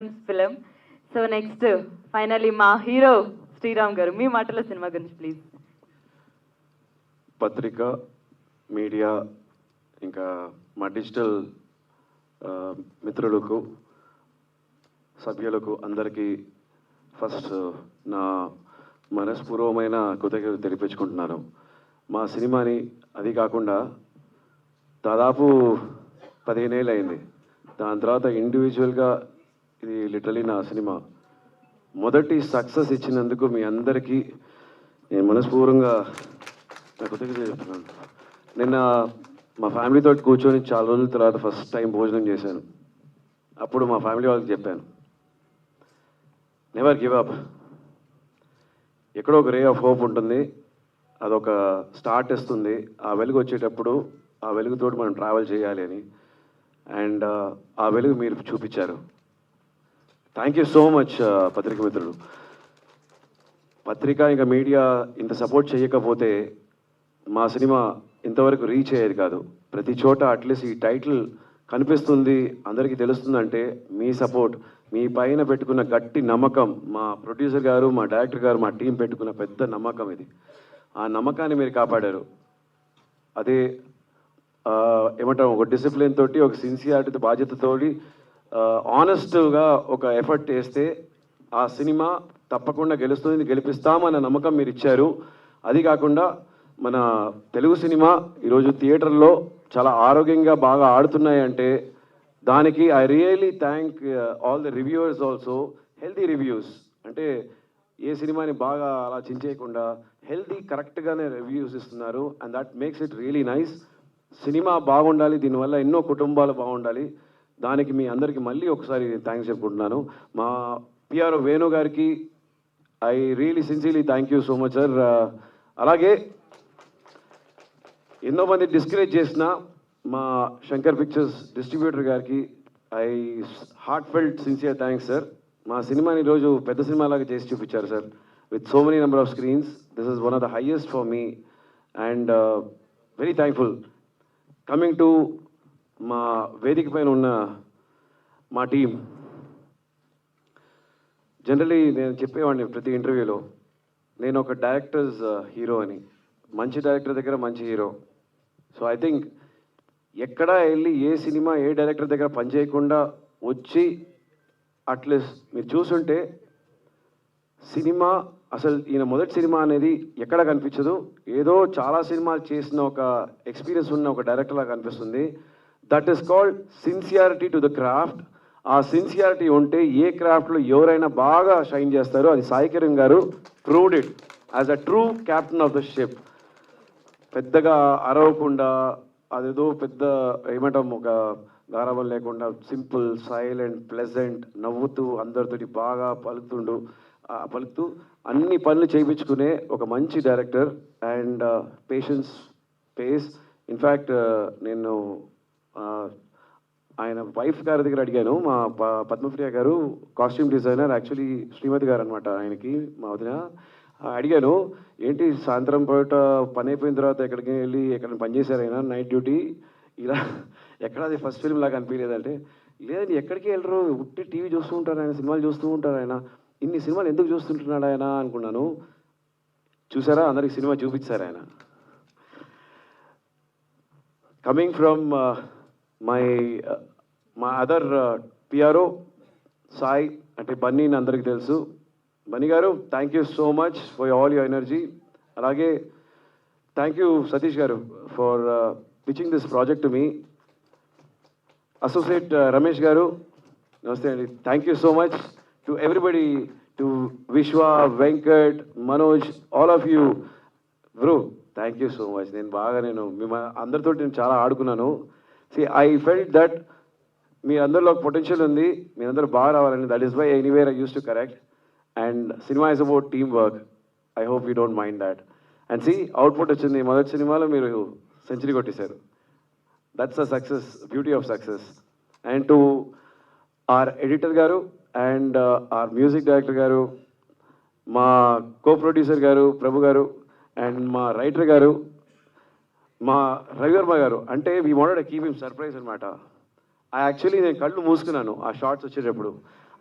Film. So next finally మా hero Sriram గారు మీ మాటలో సినిమా గురించి ప్లీజ్. పత్రిక, మీడియా, ఇంకా మా డిజిటల్ మిత్రులకు, సభ్యులకు అందరికీ ఫస్ట్ నా మనస్పూర్వమైన కృతజ్ఞతలు తెలిపించుకుంటున్నాను. మా సినిమాని అది కాకుండా దాదాపు 15 ఏళ్ళు అయింది. దాని తర్వాత ఇండివిజువల్గా ఇది లిటరలీ నా సినిమా మొదటి సక్సెస్ ఇచ్చినందుకు మీ అందరికీ నేను మనస్పూర్వంగా నా కృతజ్ఞతలు చెప్తున్నాను. నిన్న మా ఫ్యామిలీతో కూర్చొని చాలా రోజుల తర్వాత ఫస్ట్ టైం భోజనం చేశాను. అప్పుడు మా ఫ్యామిలీ వాళ్ళకి చెప్పాను, నెవర్ గివ్ అప్. ఎక్కడో ఒక రే ఆఫ్ హోప్ ఉంటుంది, అదొక స్టార్ట్ ఇస్తుంది. ఆ వెలుగు వచ్చేటప్పుడు ఆ వెలుగుతోటి మనం ట్రావెల్ చేయాలి అని. అండ్ ఆ వెలుగు మీరు చూపించారు. థ్యాంక్ యూ సో మచ్ పత్రిక మిత్రులు. పత్రిక ఇంకా మీడియా ఇంత సపోర్ట్ చేయకపోతే మా సినిమా ఇంతవరకు రీచ్ అయ్యేది కాదు. ప్రతి చోట అట్లీస్ట్ ఈ టైటిల్ కనిపిస్తుంది, అందరికీ తెలుస్తుందంటే మీ సపోర్ట్, మీ పైన పెట్టుకున్న గట్టి నమ్మకం, మా ప్రొడ్యూసర్ గారు, మా డైరెక్టర్ గారు, మా టీం పెట్టుకున్న పెద్ద నమ్మకం ఇది. ఆ నమ్మకాన్ని మీరు కాపాడారు. అదే ఏమంటాం, ఒక డిసిప్లిన్ తోటి, ఒక సిన్సియారిటీతో, బాధ్యతతోటి, ఆనెస్ట్గా ఒక ఎఫర్ట్ వేస్తే ఆ సినిమా తప్పకుండా గెలుస్తుంది, గెలిపిస్తామన్న నమ్మకం మీరు ఇచ్చారు. అది కాకుండా మన తెలుగు సినిమా ఈరోజు థియేటర్లో చాలా ఆరోగ్యంగా బాగా ఆడుతున్నాయంటే దానికి I really thank all the reviewers also. Healthy reviews అంటే ఏ సినిమాని బాగా అలా చించేయకుండా హెల్తీ కరెక్ట్గానే రివ్యూస్ ఇస్తున్నారు. And that makes it really nice. Cinema బాగుండాలి, దీనివల్ల ఎన్నో కుటుంబాలు బాగుండాలి. దానికి మీ అందరికీ మళ్ళీ ఒకసారి థ్యాంక్స్ చెప్పుకుంటున్నాను. మా పిఆర్ఓ వేణు గారికి I really sincerely thank you so much sir. అలాగే ఎన్నో మంది డిస్కరేజ్ చేసిన మా శంకర్ పిక్చర్స్ డిస్ట్రిబ్యూటర్ గారికి I heart felt sincere thanks sir. మా సినిమాని ఈరోజు పెద్ద సినిమాలాగా చేసి చూపించారు sir, with so many number of screens. This is one of the highest for me and very thankful. Coming to మా వేదిక పైన ఉన్న మా టీం, జనరలీ నేను చెప్పేవాడిని ప్రతి ఇంటర్వ్యూలో, నేను ఒక డైరెక్టర్స్ హీరో అని. మంచి డైరెక్టర్ దగ్గర మంచి హీరో. సో ఐ థింక్ ఎక్కడా వెళ్ళి ఏ సినిమా ఏ డైరెక్టర్ దగ్గర పనిచేయకుండా వచ్చి అట్లీస్ట్ మీరు చూసుంటే సినిమా అసలు ఈయన మొదటి సినిమా అనేది ఎక్కడ కనిపించదు. ఏదో చాలా సినిమాలు చేసిన ఒక ఎక్స్పీరియన్స్ ఉన్న ఒక డైరెక్టర్ లాగా కనిపిస్తుంది. That is called sincerity to the craft. ఆ సిన్సియారిటీ ఉంటే ఏ క్రాఫ్ట్లో ఎవరైనా బాగా షైన్ చేస్తారో అది సాయి కిరణ్ గారు proved it as a true captain of the ship. పెద్దగా అరవకుండా, అదేదో పెద్ద ఏమంటాం, ఒక గారాబం లేకుండా సింపుల్, సైలెంట్, ప్లెజెంట్, నవ్వుతూ అందరితోటి బాగా పలుకుతూ అన్ని పనులు చేయించుకునే ఒక మంచి director. And patience pace. In fact నేను ఆయన వైఫ్ గారి దగ్గర అడిగాను, మా పద్మప్రియ గారు కాస్ట్యూమ్ డిజైనర్, యాక్చువల్లీ శ్రీమతి గారు అనమాట ఆయనకి, మా వదిన. అడిగాను, ఏంటి సాయంత్రం పూట పని అయిపోయిన తర్వాత ఎక్కడికి వెళ్ళి ఎక్కడ పనిచేశారు ఆయన నైట్ డ్యూటీ, ఇలా ఎక్కడ అది ఫస్ట్ ఫిల్మ్ లాగా అనిపించలేదంటే, లేదండి ఎక్కడికి వెళ్ళరు, ఉట్టి టీవీ చూస్తూ ఉంటారు ఆయన, సినిమాలు చూస్తూ ఉంటారు ఆయన, ఇన్ని సినిమాలు ఎందుకు చూస్తుంటున్నాడు ఆయన అనుకున్నాను. చూసారా, అందరికి సినిమా చూపించారు ఆయన. కమింగ్ ఫ్రమ్ మా అదర్ పిఆర్ఓ సాయి, అంటే బన్నీని అందరికీ తెలుసు. Bunny garu, thank you so much for all your energy. అలాగే thank you Satish garu for pitching this project to me. Associate Ramesh garu, నమస్తే అండి. Thank you so much to everybody, to Vishwa, Venkat, Manoj, all of you bro, thank you so much. నేను అందరితో నేను చాలా ఆడుకున్నాను. I felt that మీ అందరిలో ఒక పొటెన్షియల్ ఉంది, మీ అందరూ బాగా రావాలని. That is why anywhere I use to correct. And cinema is about team work. I hope you don't mind that. And output వచ్చింది. మొదటి సినిమాలో మీరు సెంచరీ కొట్టేశారు. That's a success, beauty of success. And to our editor గారు and our music director గారు, మా co producer గారు ప్రభు గారు, అండ్ మా రైటర్ గారు, మా రవివర్మ గారు. అంటే we wanted to keep him surprise అనమాట. యాక్చువల్లీ నేను కళ్ళు మూసుకున్నాను ఆ షార్ట్స్ వచ్చేటప్పుడు.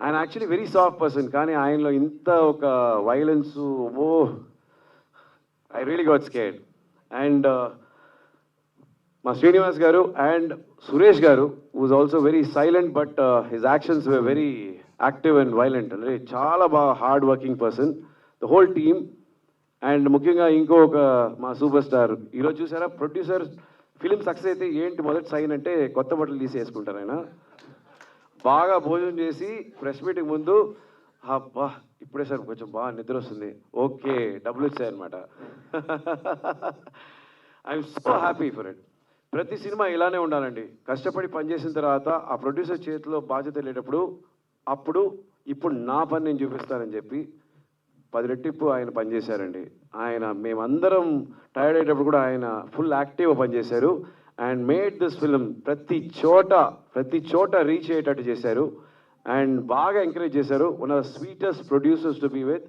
ఆయన యాక్చువల్లీ వెరీ సాఫ్ట్ పర్సన్, కానీ ఆయనలో ఇంత ఒక violence, oh I really got scared. And మా శ్రీనివాస్ గారు అండ్ సురేష్ గారు was also very silent, but his actions were very active and violent. అంటే చాలా బాగా hard working person, the whole team. And ముఖ్యంగా ఇంకొక మా సూపర్ స్టార్, ఈరోజు చూసారా ప్రొడ్యూసర్ ఫిలిం సక్సెస్ అయితే ఏంటి మొదటి సైన్ అంటే కొత్త బట్టలు తీసేసుకుంటారు. ఆయన బాగా భోజనం చేసి ప్రెస్ మీటింగ్ ముందు అబ్బా ఇప్పుడే సార్ కొంచెం బాగా నిద్ర వస్తుంది, ఓకే డబ్బులు వచ్చాయన్నమాట. I'm so happy for it. ప్రతి సినిమా ఇలానే ఉండాలండి, కష్టపడి పనిచేసిన తర్వాత ఆ ప్రొడ్యూసర్ చేతిలో బాధ్యత వెళ్ళేటప్పుడు అప్పుడు ఇప్పుడు నా పని నేను చూపిస్తానని చెప్పి 10 రెట్టింపు ఆయన పనిచేశారండి. ఆయన మేమందరం టైర్డ్ అయ్యేటప్పుడు కూడా ఆయన ఫుల్ యాక్టివ్గా పనిచేశారు అండ్ మేడ్ దిస్ ఫిలిం ప్రతి చోట రీచ్ అయ్యేటట్టు చేశారు అండ్ బాగా ఎంకరేజ్ చేశారు. One of the sweetest producers to be with.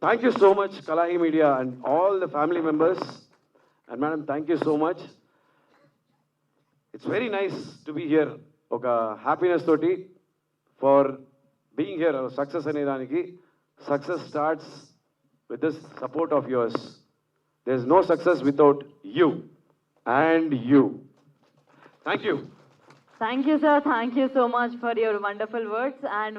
Thank you so much Kalahi media and all the family members. And madam thank you so much. It's very nice to be here. ఒక happiness తోటి for being here. Success అనే దానికి success starts with this support of yours. There's no success without you and you. Thank you. Thank you, sir. Thank you so much for your wonderful words. And